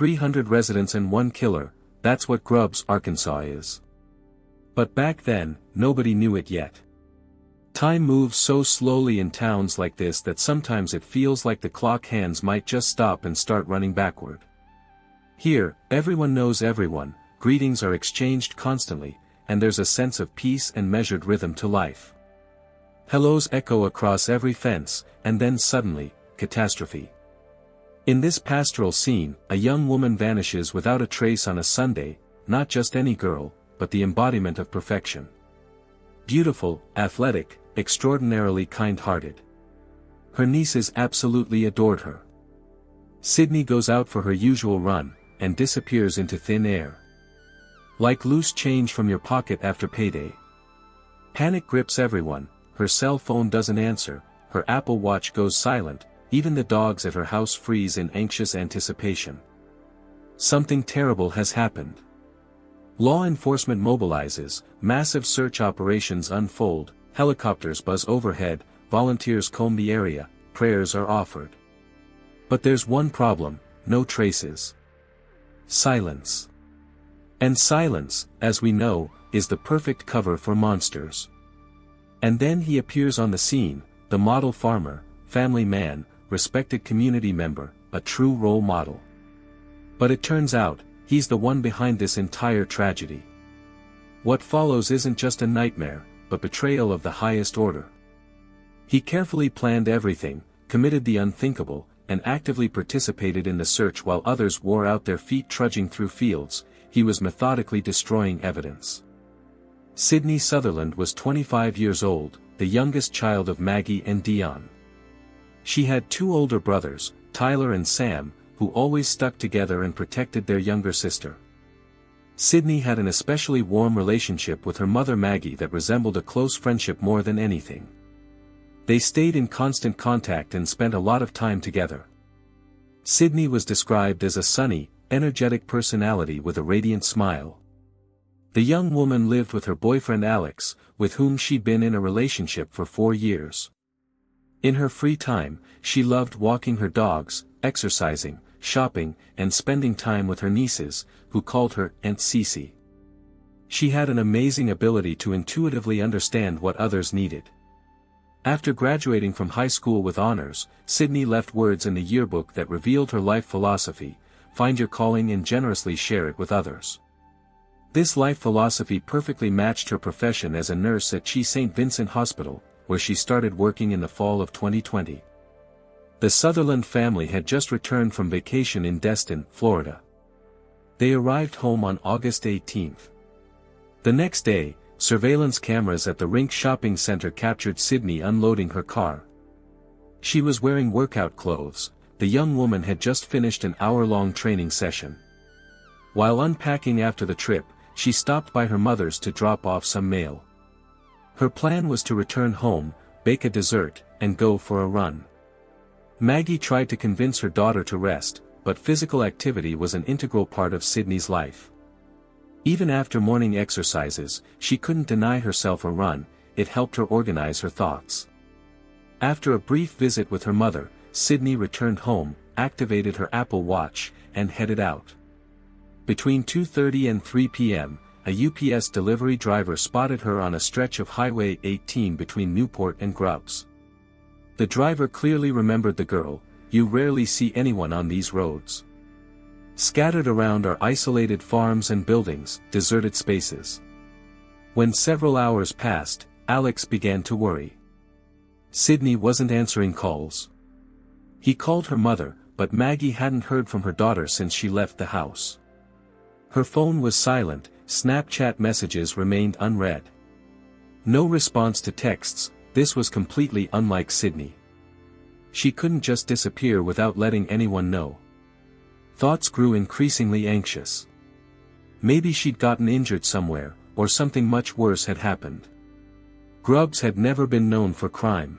300 residents and one killer, that's what Grubbs, Arkansas is. But back then, nobody knew it yet. Time moves so slowly in towns like this that sometimes it feels like the clock hands might just stop and start running backward. Here, everyone knows everyone, greetings are exchanged constantly, and there's a sense of peace and measured rhythm to life. Hellos echo across every fence, and then suddenly, catastrophe. In this pastoral scene, a young woman vanishes without a trace on a Sunday, not just any girl, but the embodiment of perfection. Beautiful, athletic, extraordinarily kind-hearted. Her nieces absolutely adored her. Sydney goes out for her usual run, and disappears into thin air. Like loose change from your pocket after payday. Panic grips everyone, her cell phone doesn't answer, her Apple Watch goes silent, even the dogs at her house freeze in anxious anticipation. Something terrible has happened. Law enforcement mobilizes, massive search operations unfold, helicopters buzz overhead, volunteers comb the area, prayers are offered. But there's one problem, no traces. Silence. And silence, as we know, is the perfect cover for monsters. And then he appears on the scene, the model farmer, family man, respected community member, a true role model. But it turns out, he's the one behind this entire tragedy. What follows isn't just a nightmare, but betrayal of the highest order. He carefully planned everything, committed the unthinkable, and actively participated in the search while others wore out their feet trudging through fields. He was methodically destroying evidence. Sydney Sutherland was 25 years old, the youngest child of Maggie and Dion. She had two older brothers, Tyler and Sam, who always stuck together and protected their younger sister. Sydney had an especially warm relationship with her mother Maggie that resembled a close friendship more than anything. They stayed in constant contact and spent a lot of time together. Sydney was described as a sunny, energetic personality with a radiant smile. The young woman lived with her boyfriend Alex, with whom she'd been in a relationship for 4 years. In her free time, she loved walking her dogs, exercising, shopping, and spending time with her nieces, who called her Aunt Cece. She had an amazing ability to intuitively understand what others needed. After graduating from high school with honors, Sydney left words in the yearbook that revealed her life philosophy: find your calling and generously share it with others. This life philosophy perfectly matched her profession as a nurse at St. Vincent Hospital, where she started working in the fall of 2020. The Sutherland family had just returned from vacation in Destin, Florida. They arrived home on August 18th. The next day, surveillance cameras at the Rink shopping center captured Sydney unloading her car. She was wearing workout clothes. The young woman had just finished an hour-long training session. While unpacking after the trip, she stopped by her mother's to drop off some mail. Her plan was to return home, bake a dessert, and go for a run. Maggie tried to convince her daughter to rest, but physical activity was an integral part of Sydney's life. Even after morning exercises, she couldn't deny herself a run. It helped her organize her thoughts. After a brief visit with her mother, Sydney returned home, activated her Apple Watch, and headed out. Between 2:30 and 3 p.m., a UPS delivery driver spotted her on a stretch of Highway 18 between Newport and Grubbs. The driver clearly remembered the girl. You rarely see anyone on these roads. Scattered around are isolated farms and buildings, deserted spaces. When several hours passed, Alex began to worry. Sydney wasn't answering calls. He called her mother, but Maggie hadn't heard from her daughter since she left the house. Her phone was silent, Snapchat messages remained unread. No response to texts. This was completely unlike Sydney. She couldn't just disappear without letting anyone know. Thoughts grew increasingly anxious. Maybe she'd gotten injured somewhere, or something much worse had happened. Grubbs had never been known for crime.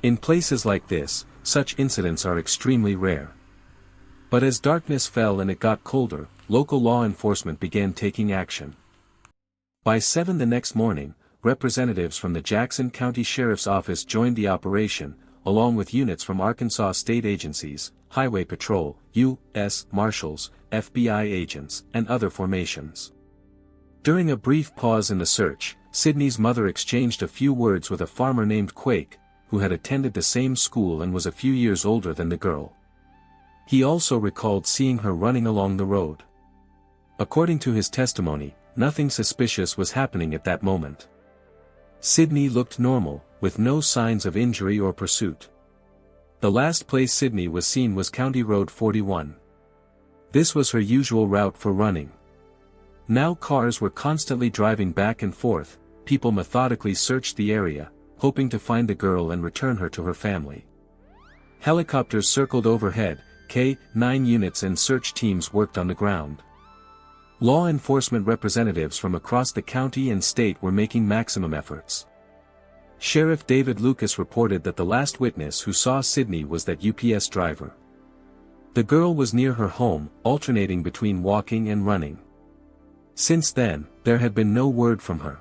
In places like this, such incidents are extremely rare. But as darkness fell and it got colder, local law enforcement began taking action. By 7 the next morning, representatives from the Jackson County Sheriff's Office joined the operation, along with units from Arkansas state agencies, Highway Patrol, U.S. Marshals, FBI agents, and other formations. During a brief pause in the search, Sydney's mother exchanged a few words with a farmer named Quake, who had attended the same school and was a few years older than the girl. He also recalled seeing her running along the road. According to his testimony, nothing suspicious was happening at that moment. Sydney looked normal, with no signs of injury or pursuit. The last place Sydney was seen was County Road 41. This was her usual route for running. Now cars were constantly driving back and forth. People methodically searched the area, hoping to find the girl and return her to her family. Helicopters circled overhead, K-9 units and search teams worked on the ground. Law enforcement representatives from across the county and state were making maximum efforts. Sheriff David Lucas reported that the last witness who saw Sydney was that UPS driver. The girl was near her home, alternating between walking and running. Since then, there had been no word from her.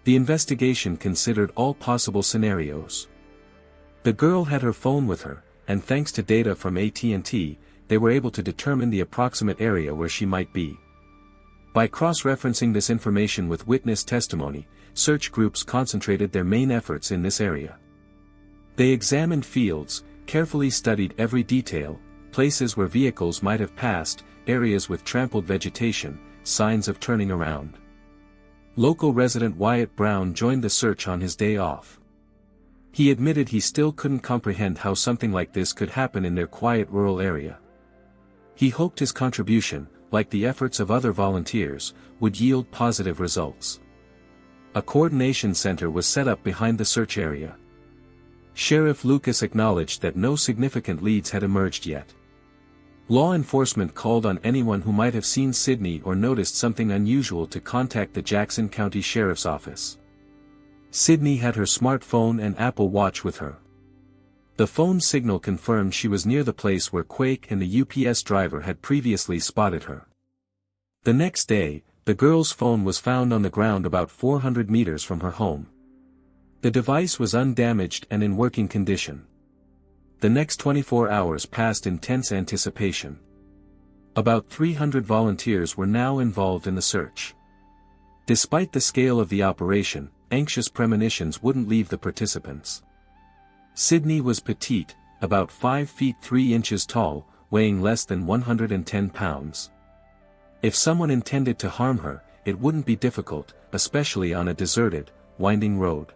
The investigation considered all possible scenarios. The girl had her phone with her, and thanks to data from AT&T, they were able to determine the approximate area where she might be. By cross-referencing this information with witness testimony, search groups concentrated their main efforts in this area. They examined fields, carefully studied every detail, places where vehicles might have passed, areas with trampled vegetation, signs of turning around. Local resident Wyatt Brown joined the search on his day off. He admitted he still couldn't comprehend how something like this could happen in their quiet rural area. He hoped his contribution, like the efforts of other volunteers, would yield positive results. A coordination center was set up behind the search area. Sheriff Lucas acknowledged that no significant leads had emerged yet. Law enforcement called on anyone who might have seen Sydney or noticed something unusual to contact the Jackson County Sheriff's Office. Sydney had her smartphone and Apple Watch with her. The phone signal confirmed she was near the place where Quake and the UPS driver had previously spotted her. The next day, the girl's phone was found on the ground about 400 meters from her home. The device was undamaged and in working condition. The next 24 hours passed in tense anticipation. About 300 volunteers were now involved in the search. Despite the scale of the operation, anxious premonitions wouldn't leave the participants. Sydney was petite, about 5 feet 3 inches tall, weighing less than 110 pounds. If someone intended to harm her, it wouldn't be difficult, especially on a deserted, winding road.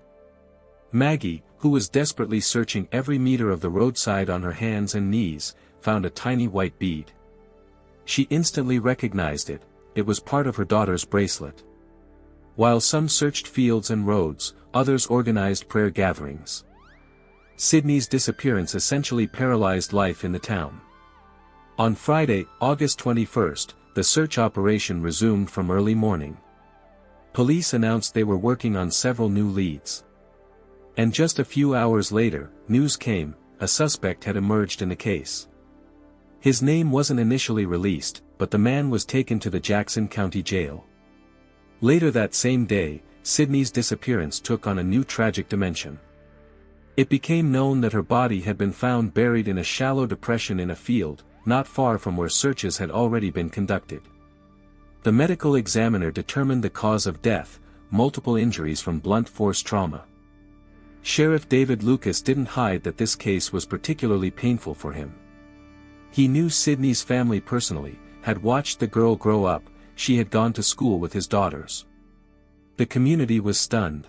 Maggie, who was desperately searching every meter of the roadside on her hands and knees, found a tiny white bead. She instantly recognized it. It was part of her daughter's bracelet. While some searched fields and roads, others organized prayer gatherings. Sydney's disappearance essentially paralyzed life in the town. On Friday, August 21st, the search operation resumed from early morning. Police announced they were working on several new leads. And just a few hours later, news came: a suspect had emerged in the case. His name wasn't initially released, but the man was taken to the Jackson County Jail. Later that same day, Sydney's disappearance took on a new tragic dimension. It became known that her body had been found buried in a shallow depression in a field, not far from where searches had already been conducted. The medical examiner determined the cause of death: multiple injuries from blunt force trauma. Sheriff David Lucas didn't hide that this case was particularly painful for him. He knew Sydney's family personally, had watched the girl grow up, she had gone to school with his daughters. The community was stunned.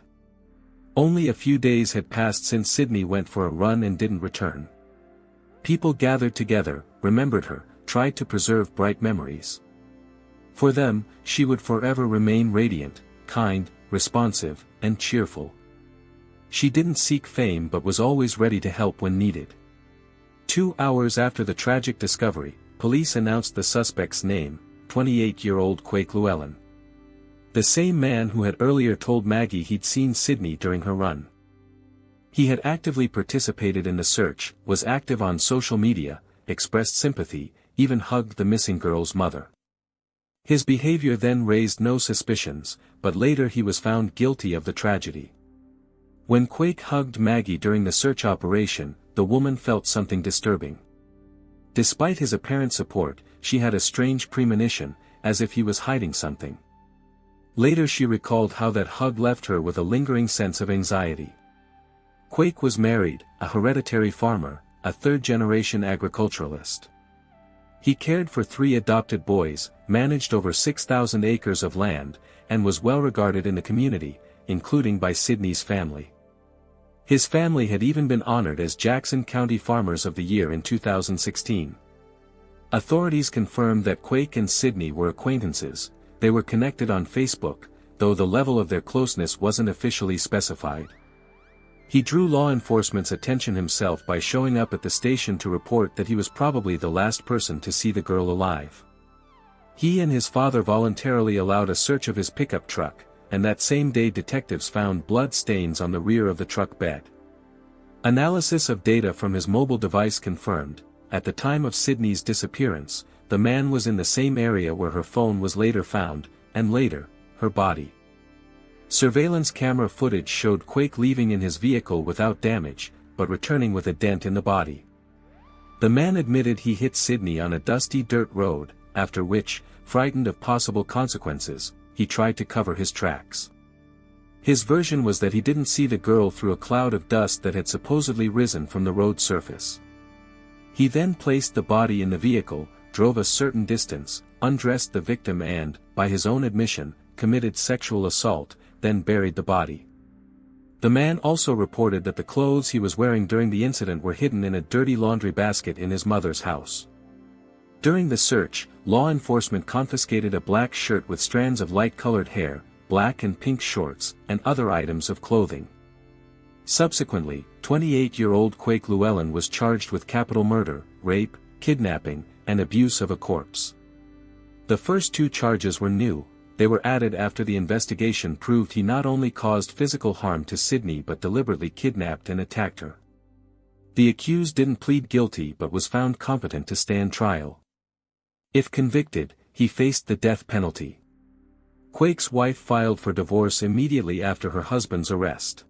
Only a few days had passed since Sydney went for a run and didn't return. People gathered together, remembered her, tried to preserve bright memories. For them, she would forever remain radiant, kind, responsive, and cheerful. She didn't seek fame but was always ready to help when needed. 2 hours after the tragic discovery, police announced the suspect's name: 28-year-old Quake Lewellyn. The same man who had earlier told Maggie he'd seen Sydney during her run. He had actively participated in the search, was active on social media, expressed sympathy, even hugged the missing girl's mother. His behavior then raised no suspicions, but later he was found guilty of the tragedy. When Quake hugged Maggie during the search operation, the woman felt something disturbing. Despite his apparent support, she had a strange premonition, as if he was hiding something. Later she recalled how that hug left her with a lingering sense of anxiety. Quake was married, a hereditary farmer, a third-generation agriculturalist. He cared for 3 adopted boys, managed over 6,000 acres of land, and was well regarded in the community, including by Sydney's family. His family had even been honored as Jackson County Farmers of the Year in 2016. Authorities confirmed that Quake and Sydney were acquaintances. They were connected on Facebook, though the level of their closeness wasn't officially specified. He drew law enforcement's attention himself by showing up at the station to report that he was probably the last person to see the girl alive. He and his father voluntarily allowed a search of his pickup truck, and that same day detectives found blood stains on the rear of the truck bed. Analysis of data from his mobile device confirmed, at the time of Sydney's disappearance, the man was in the same area where her phone was later found, and later, her body. Surveillance camera footage showed Quake leaving in his vehicle without damage, but returning with a dent in the body. The man admitted he hit Sydney on a dusty dirt road, after which, frightened of possible consequences, he tried to cover his tracks. His version was that he didn't see the girl through a cloud of dust that had supposedly risen from the road surface. He then placed the body in the vehicle, drove a certain distance, undressed the victim and, by his own admission, committed sexual assault, then buried the body. The man also reported that the clothes he was wearing during the incident were hidden in a dirty laundry basket in his mother's house. During the search, law enforcement confiscated a black shirt with strands of light-colored hair, black and pink shorts, and other items of clothing. Subsequently, 28-year-old Quake Lewellyn was charged with capital murder, rape, kidnapping, and abuse of a corpse. The first 2 charges were new. They were added after the investigation proved he not only caused physical harm to Sydney but deliberately kidnapped and attacked her. The accused didn't plead guilty but was found competent to stand trial. If convicted, he faced the death penalty. Quake's wife filed for divorce immediately after her husband's arrest.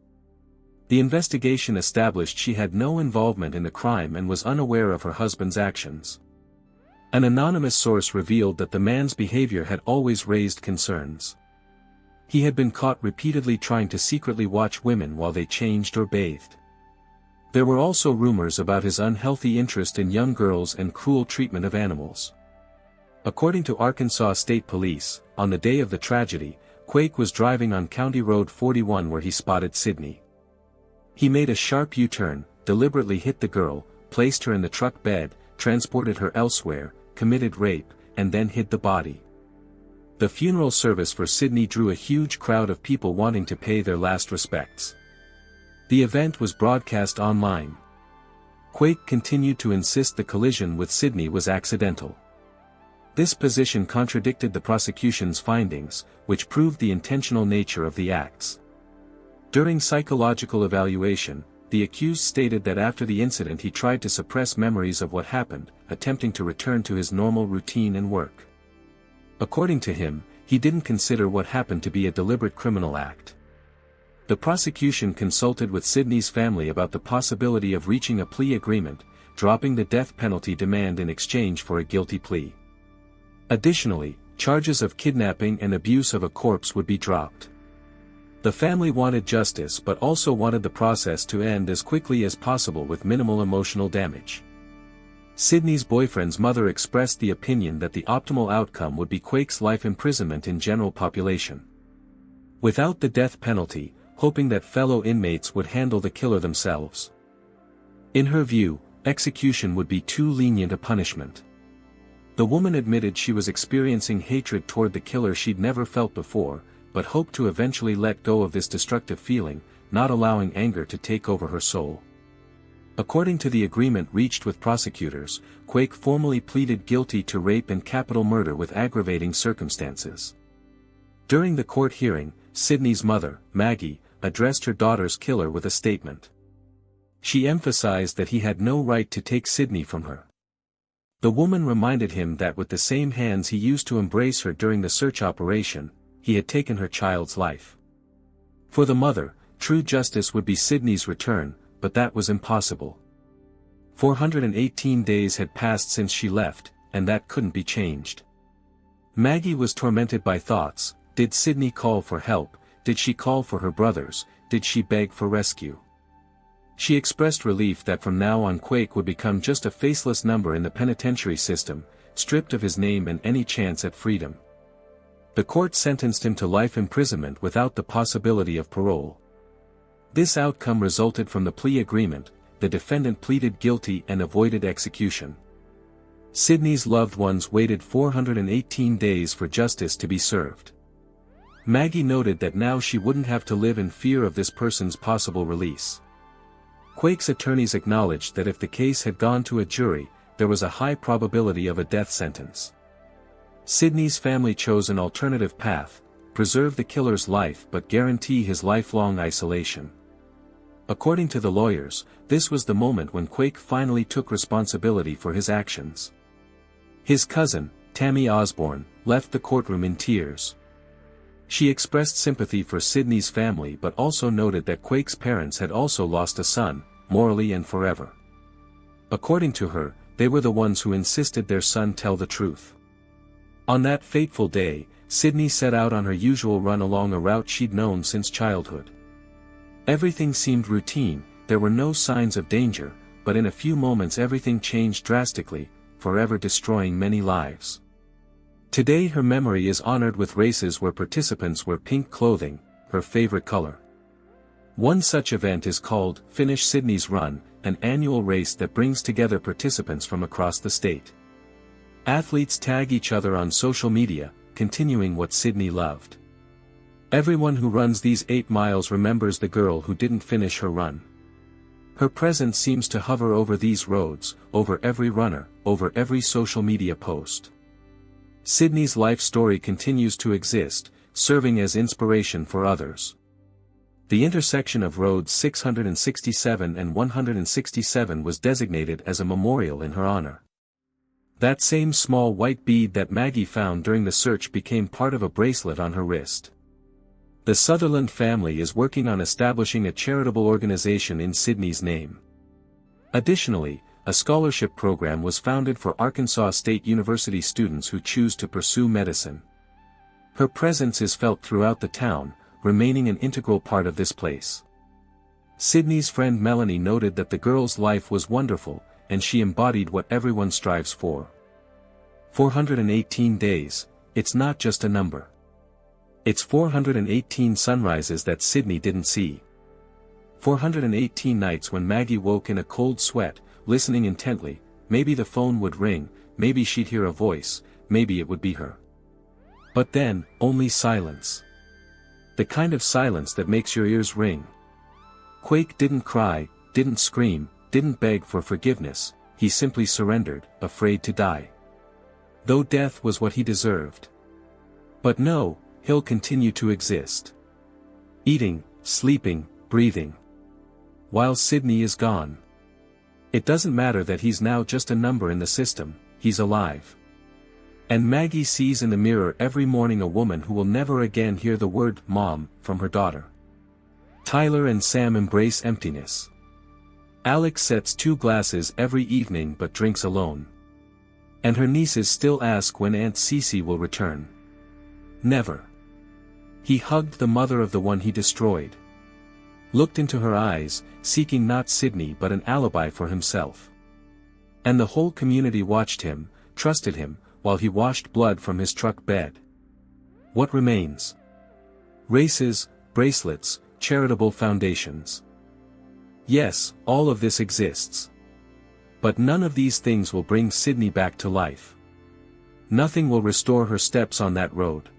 The investigation established she had no involvement in the crime and was unaware of her husband's actions. An anonymous source revealed that the man's behavior had always raised concerns. He had been caught repeatedly trying to secretly watch women while they changed or bathed. There were also rumors about his unhealthy interest in young girls and cruel treatment of animals. According to Arkansas State Police, on the day of the tragedy, Quake was driving on County Road 41 where he spotted Sydney. He made a sharp U-turn, deliberately hit the girl, placed her in the truck bed, transported her elsewhere, committed rape, and then hid the body. The funeral service for Sydney drew a huge crowd of people wanting to pay their last respects. The event was broadcast online. Quake continued to insist the collision with Sydney was accidental. This position contradicted the prosecution's findings, which proved the intentional nature of the acts. During psychological evaluation, the accused stated that after the incident he tried to suppress memories of what happened, attempting to return to his normal routine and work. According to him, he didn't consider what happened to be a deliberate criminal act. The prosecution consulted with Sydney's family about the possibility of reaching a plea agreement, dropping the death penalty demand in exchange for a guilty plea. Additionally, charges of kidnapping and abuse of a corpse would be dropped. The family wanted justice but also wanted the process to end as quickly as possible with minimal emotional damage. Sydney's boyfriend's mother expressed the opinion that the optimal outcome would be Quake's life imprisonment in general population. Without the death penalty, hoping that fellow inmates would handle the killer themselves. In her view, execution would be too lenient a punishment. The woman admitted she was experiencing hatred toward the killer she'd never felt before, but hoped to eventually let go of this destructive feeling, not allowing anger to take over her soul. According to the agreement reached with prosecutors, Quake formally pleaded guilty to rape and capital murder with aggravating circumstances. During the court hearing, Sydney's mother, Maggie, addressed her daughter's killer with a statement. She emphasized that he had no right to take Sydney from her. The woman reminded him that with the same hands he used to embrace her during the search operation, he had taken her child's life. For the mother, true justice would be Sydney's return, but that was impossible. 418 days had passed since she left, and that couldn't be changed. Maggie was tormented by thoughts. Did Sydney call for help? Did she call for her brothers? Did she beg for rescue? She expressed relief that from now on Quake would become just a faceless number in the penitentiary system, stripped of his name and any chance at freedom. The court sentenced him to life imprisonment without the possibility of parole. This outcome resulted from the plea agreement. The defendant pleaded guilty and avoided execution. Sydney's loved ones waited 418 days for justice to be served. Maggie noted that now she wouldn't have to live in fear of this person's possible release. Quake's attorneys acknowledged that if the case had gone to a jury, there was a high probability of a death sentence. Sydney's family chose an alternative path: preserve the killer's life but guarantee his lifelong isolation. According to the lawyers, this was the moment when Quake finally took responsibility for his actions. His cousin, Tammy Osborne, left the courtroom in tears. She expressed sympathy for Sydney's family but also noted that Quake's parents had also lost a son, morally and forever. According to her, they were the ones who insisted their son tell the truth. On that fateful day, Sydney set out on her usual run along a route she'd known since childhood. Everything seemed routine, there were no signs of danger, but in a few moments everything changed drastically, forever destroying many lives. Today her memory is honored with races where participants wear pink clothing, her favorite color. One such event is called Finish Sydney's Run, an annual race that brings together participants from across the state. Athletes tag each other on social media, continuing what Sydney loved. Everyone who runs these 8 miles remembers the girl who didn't finish her run. Her presence seems to hover over these roads, over every runner, over every social media post. Sydney's life story continues to exist, serving as inspiration for others. The intersection of roads 667 and 167 was designated as a memorial in her honor. That same small white bead that Maggie found during the search became part of a bracelet on her wrist. The Sutherland family is working on establishing a charitable organization in Sydney's name. Additionally, a scholarship program was founded for Arkansas State University students who choose to pursue medicine. Her presence is felt throughout the town, remaining an integral part of this place. Sydney's friend Melanie noted that the girl's life was wonderful, and she embodied what everyone strives for. 418 days, it's not just a number. It's 418 sunrises that Sydney didn't see. 418 nights when Maggie woke in a cold sweat, listening intently. Maybe the phone would ring, maybe she'd hear a voice, maybe it would be her. But then, only silence. The kind of silence that makes your ears ring. Quake didn't cry, didn't scream, didn't beg for forgiveness, he simply surrendered, afraid to die. Though death was what he deserved. But no, he'll continue to exist. Eating, sleeping, breathing. While Sydney is gone. It doesn't matter that he's now just a number in the system, he's alive. And Maggie sees in the mirror every morning a woman who will never again hear the word "mom" from her daughter. Tyler and Sam embrace emptiness. Alex sets 2 glasses every evening but drinks alone. And her nieces still ask when Aunt Cece will return. Never. He hugged the mother of the one he destroyed. Looked into her eyes, seeking not Sydney but an alibi for himself. And the whole community watched him, trusted him, while he washed blood from his truck bed. What remains? Races, bracelets, charitable foundations. Yes, all of this exists. But none of these things will bring Sydney back to life. Nothing will restore her steps on that road.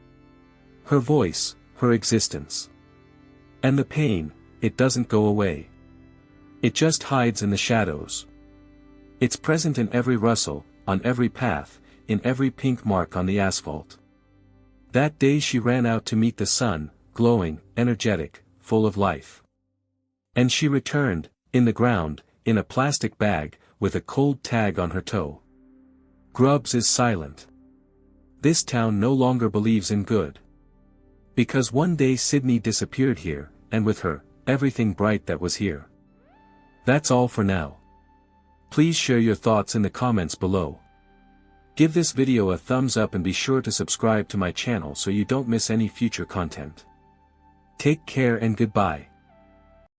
Her voice, her existence. And the pain, it doesn't go away. It just hides in the shadows. It's present in every rustle, on every path, in every pink mark on the asphalt. That day she ran out to meet the sun, glowing, energetic, full of life. And she returned, in the ground, in a plastic bag, with a cold tag on her toe. Grubbs is silent. This town no longer believes in good. Because one day Sydney disappeared here, and with her, everything bright that was here. That's all for now. Please share your thoughts in the comments below. Give this video a thumbs up and be sure to subscribe to my channel so you don't miss any future content. Take care and goodbye.